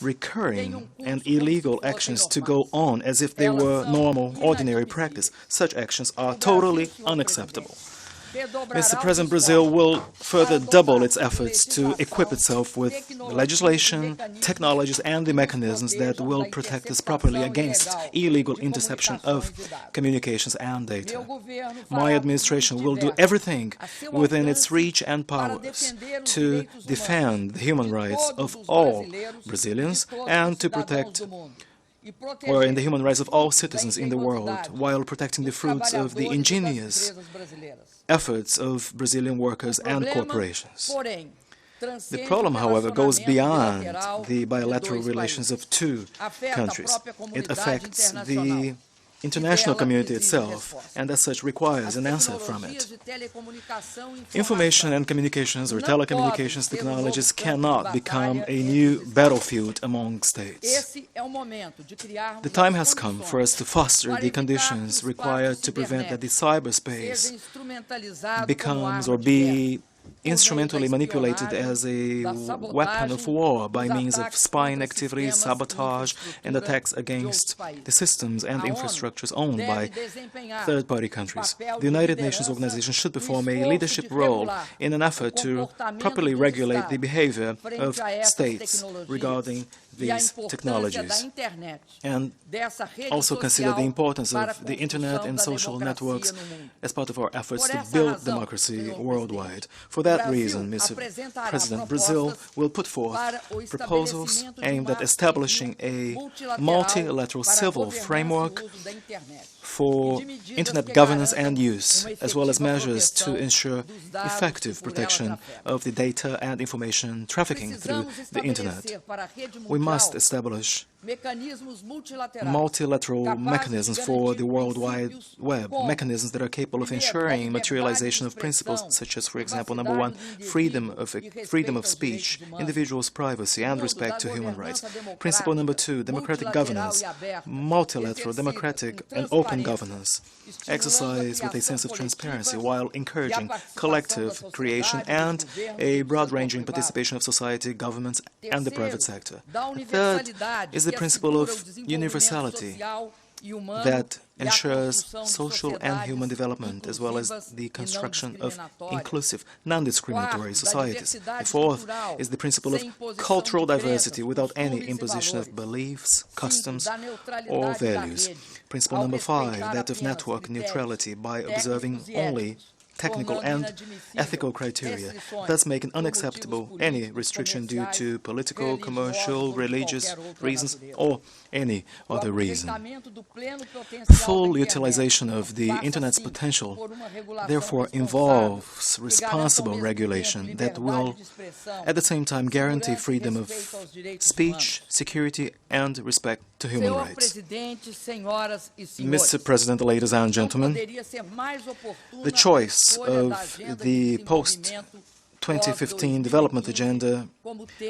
recurring and illegal actions to go on as if they were normal, ordinary practice. Such actions are totally unacceptable. Mr. President, Brazil will further double its efforts to equip itself with the legislation, technologies, and the mechanisms that will protect us properly against illegal interception of communications and data. My administration will do everything within its reach and powers to defend the human rights of all Brazilians and to protect in the human rights of all citizens in the world, while protecting the fruits of the ingenious efforts of Brazilian workers and corporations. The problem, however, goes beyond the bilateral relations of two countries. It affects the international community itself, and as such requires an answer from it. Information and communications or telecommunications technologies cannot become a new battlefield among states. The time has come for us to foster the conditions required to prevent that the cyberspace becomes or be instrumentally manipulated as a weapon of war by means of spying activities, sabotage, and attacks against the systems and infrastructures owned by third-party countries. The United Nations organization should perform a leadership role in an effort to properly regulate the behavior of states regarding these technologies, and also consider the importance of the Internet and social networks as part of our efforts to build democracy worldwide. For that reason, Mr. President, Brazil will put forth proposals aimed at establishing a multilateral civil framework for Internet governance and use, as well as measures to ensure effective protection of the data and information trafficking through the Internet. We must establish multilateral mechanisms for the World Wide Web, mechanisms that are capable of ensuring materialization of principles such as, for example, number one, freedom of speech, individuals' privacy, and respect to human rights. Principle number two, democratic governance, multilateral, democratic, and open governance, exercised with a sense of transparency while encouraging collective creation and a broad-ranging participation of society, governments, and the private sector. The third is the principle of universality that ensures social and human development, as well as the construction of inclusive, non-discriminatory societies. The fourth is the principle of cultural diversity without any imposition of beliefs, customs, or values. Principle number five, that of network neutrality by observing only technical and ethical criteria, thus making unacceptable any restriction due to political, commercial, religious reasons, or any other reason. Full utilization of the Internet's potential, therefore, involves responsible regulation that will, at the same time, guarantee freedom of speech, security, and respect to human rights. Mr. President, ladies and gentlemen, the choice of the post-2015 development agenda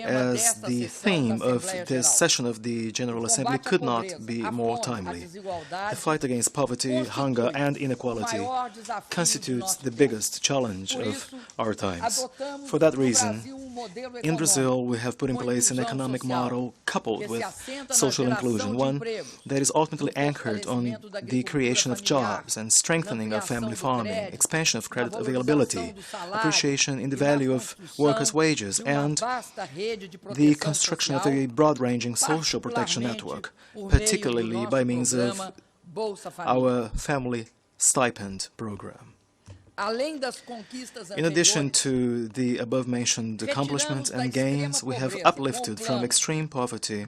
as the theme of this session of the General Assembly could not be more timely. The fight against poverty, hunger, and inequality constitutes the biggest challenge of our times. For that reason, in Brazil, we have put in place an economic model coupled with social inclusion, one that is ultimately anchored on the creation of jobs and strengthening of family farming, expansion of credit availability, appreciation in the value of workers' wages, and the construction of a broad-ranging social protection network, particularly by means of our family stipend program. In addition to the above-mentioned accomplishments and gains, we have uplifted from extreme poverty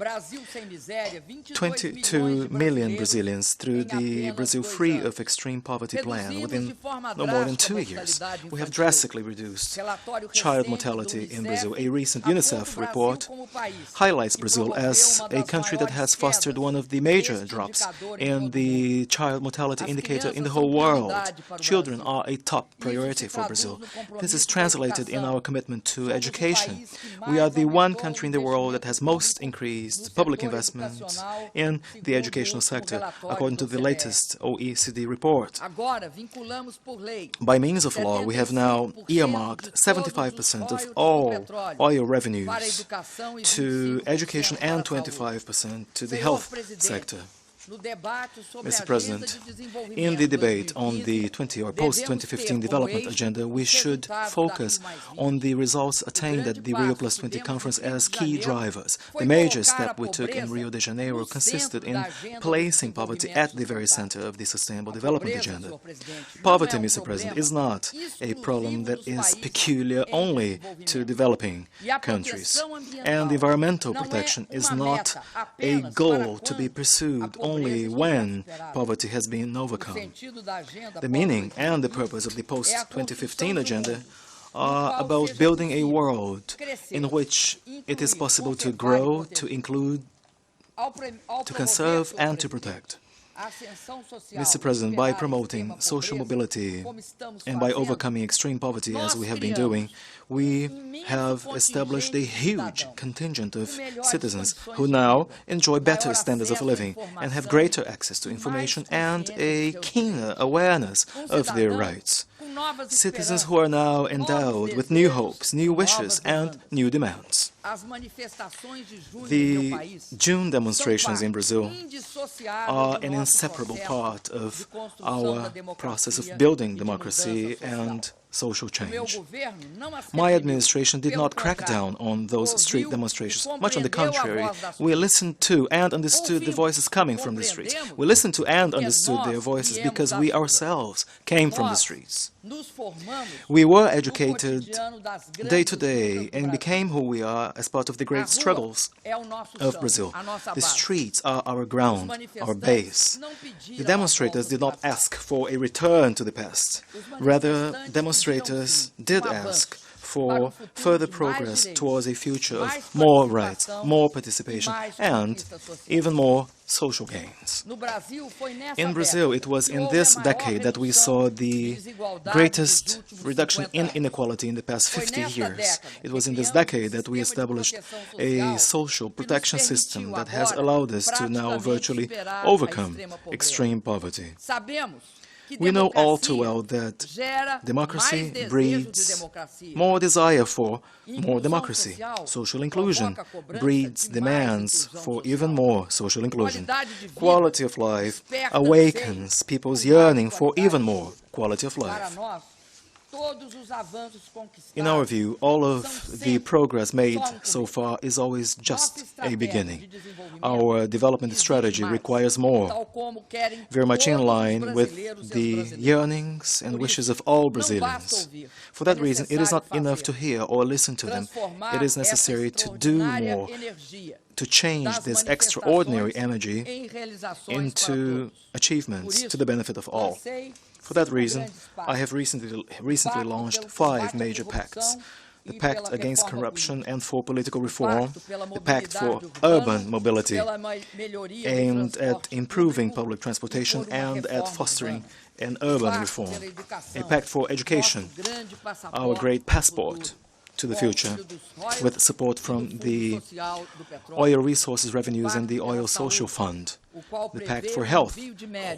22 million Brazilians through the Brazil Free of Extreme Poverty plan within no more than 2 years. We have drastically reduced child mortality in Brazil. A recent UNICEF report highlights Brazil as a country that has fostered one of the major drops in the child mortality indicator in the whole world. Children are a top top priority for Brazil. This is translated in our commitment to education. We are the one country in the world that has most increased public investment in the educational sector, according to the latest OECD report. By means of law, we have now earmarked 75% of all oil revenues to education and 25% to the health sector. Mr. President, in the debate on the post-2015 development agenda, we should focus on the results attained at the Rio+20 conference as key drivers. The major step we took in Rio de Janeiro consisted in placing poverty at the very center of the sustainable development agenda. Poverty, Mr. President, is not a problem that is peculiar only to developing countries, and environmental protection is not a goal to be pursued only when poverty has been overcome. The meaning and the purpose of the post-2015 agenda are about building a world in which it is possible to grow, to include, to conserve, and to protect. Mr. President, by promoting social mobility and by overcoming extreme poverty, as we have been doing, we have established a huge contingent of citizens who now enjoy better standards of living and have greater access to information and a keener awareness of their rights. Citizens who are now endowed with new hopes, new wishes, and new demands. The June demonstrations in Brazil are an inseparable part of our process of building democracy and social change. My administration did not crack down on those street demonstrations. Much on the contrary, we listened to and understood the voices coming from the streets. We listened to and understood their voices because we ourselves came from the streets. We were educated day to day and became who we are as part of the great struggles of Brazil. The streets are our ground, our base. The demonstrators did not ask for a return to the past. Rather, demonstrators did ask for further progress towards a future of more rights, more participation, and even more social gains. In Brazil, it was in this decade that we saw the greatest reduction in inequality in the past 50 years. It was in this decade that we established a social protection system that has allowed us to now virtually overcome extreme poverty. We know all too well that democracy breeds more desire for more democracy. Social inclusion breeds demands for even more social inclusion. Quality of life awakens people's yearning for even more quality of life. In our view, all of the progress made so far is always just a beginning. Our development strategy requires more, very much in line with the yearnings and wishes of all Brazilians. For that reason, it is not enough to hear or listen to them. It is necessary to do more, to change this extraordinary energy into achievements to the benefit of all. For that reason, I have recently launched 5 major pacts. The Pact Against Corruption and for Political Reform, the Pact for Urban Mobility, aimed at improving public transportation and at fostering an urban reform, a Pact for Education, our great passport to the future, with support from the oil resources revenues and the Oil Social Fund, the Pact for Health,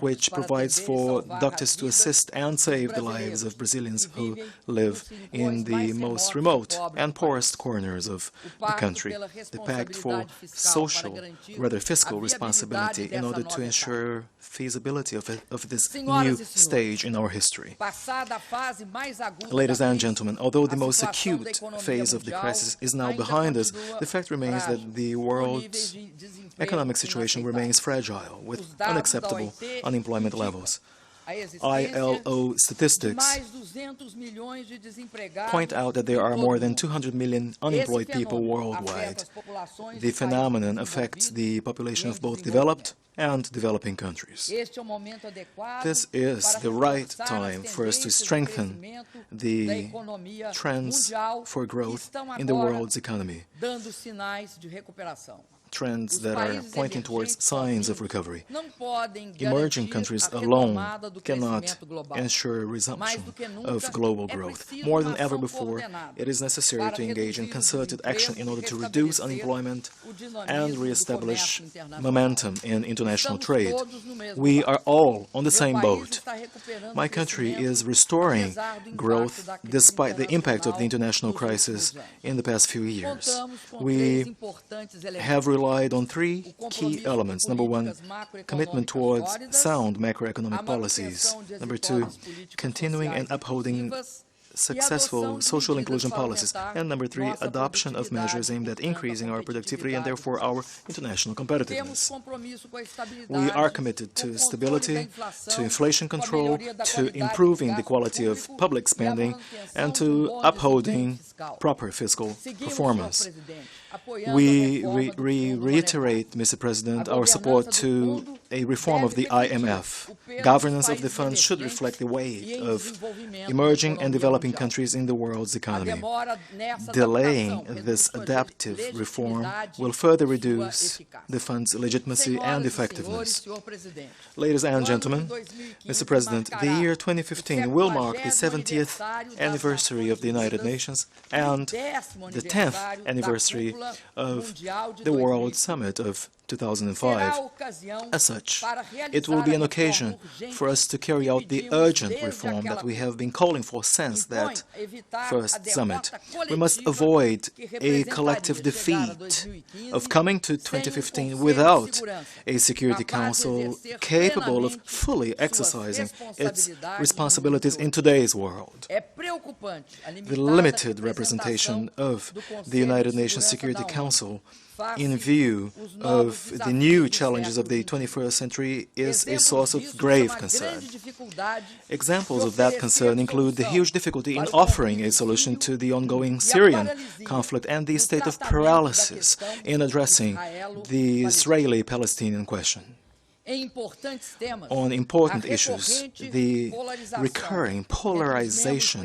which provides for doctors to assist and save the lives of Brazilians who live in the most remote and poorest corners of the country, the Pact for fiscal responsibility in order to ensure feasibility of this new stage in our history. Ladies and gentlemen, although the most acute phase of the crisis is now behind us, the fact remains that the world's economic situation remains fragile, with unacceptable unemployment levels. ILO statistics point out that there are more than 200 million unemployed people worldwide. The phenomenon affects the population of both developed and developing countries. This is the right time for us to strengthen the trends for growth in the world's economy. trends that are pointing towards signs of recovery. Emerging countries alone cannot ensure resumption of global growth. More than ever before, it is necessary to engage in concerted action in order to reduce unemployment and re-establish momentum in international trade. We are all on the same boat. My country is restoring growth despite the impact of the international crisis in the past few years. We have relied on three key elements. Number one, commitment towards sound macroeconomic policies. Number two, continuing and upholding successful social inclusion policies. And number three, adoption of measures aimed at increasing our productivity and therefore our international competitiveness. We are committed to stability, to inflation control, to improving the quality of public spending, and to upholding proper fiscal performance. We reiterate, Mr. President, our support to a reform of the IMF. Governance of the fund should reflect the weight of emerging and developing countries in the world's economy. Delaying this adaptive reform will further reduce the fund's legitimacy and effectiveness. Ladies and gentlemen, Mr. President, the year 2015 will mark the 70th anniversary of the United Nations and the 10th anniversary of the World Summit of 2005. As such, it will be an occasion for us to carry out the urgent reform that we have been calling for since that first summit. We must avoid a collective defeat of coming to 2015 without a Security Council capable of fully exercising its responsibilities in today's world. The limited representation of the United Nations Security Council in view of the new challenges of the 21st century is a source of grave concern. Examples of that concern include the huge difficulty in offering a solution to the ongoing Syrian conflict and the state of paralysis in addressing the Israeli-Palestinian question. On important issues, the recurring polarization